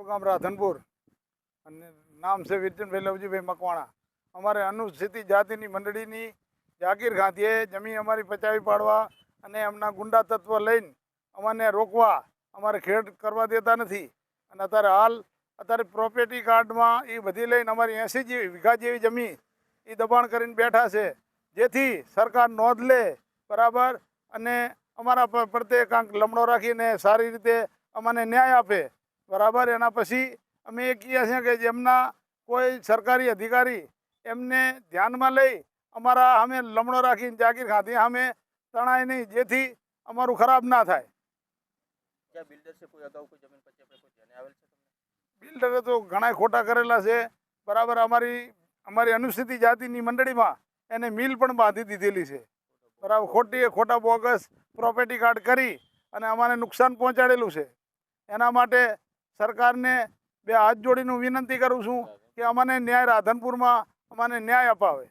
ગામ રાધનપુર અને નામ છે વિરચંદભાઈ લવજીભાઈ મકવાણા. અમારે અનુસૂચિત જાતિની મંડળીની જાગીર ખાધીએ જમીન અમારી પચાવી પાડવા અને એમના ગુંડા તત્વ લઈને અમને રોકવા, અમારે ખેડ કરવા દેતા નથી. અને અત્યારે પ્રોપર્ટી કાર્ડમાં એ બધી લઈને અમારી 80 વીઘા જેવી જમીન એ દબાણ કરીને બેઠા છે. જેથી સરકાર નોંધ લે બરાબર અને અમારા પ્રત્યે કાંક લમણો રાખીને સારી રીતે અમને ન્યાય આપે બરાબર. એના પછી અમે એ કહીએ છીએ કે જેમના કોઈ સરકારી અધિકારી એમને ધ્યાનમાં લઈ અમારા અમે લમણો રાખીને જાગીર ખાધી અમે તણાય નહીં, જેથી અમારું ખરાબ ના થાય. બિલ્ડરે તો ઘણા ખોટા કરેલા છે બરાબર. અમારી અનુસૂચિત જાતિની મંડળીમાં એને મિલ પણ બાંધી દીધેલી છે બરાબર. ખોટા બોગસ પ્રોપર્ટી કાર્ડ કરી અને અમારે નુકસાન પહોંચાડેલું છે. એના માટે સરકારને બે હાથ જોડીને વિનંતી કરું છું કે અમને ન્યાય રાધનપુરમાં અમને ન્યાય અપાવે.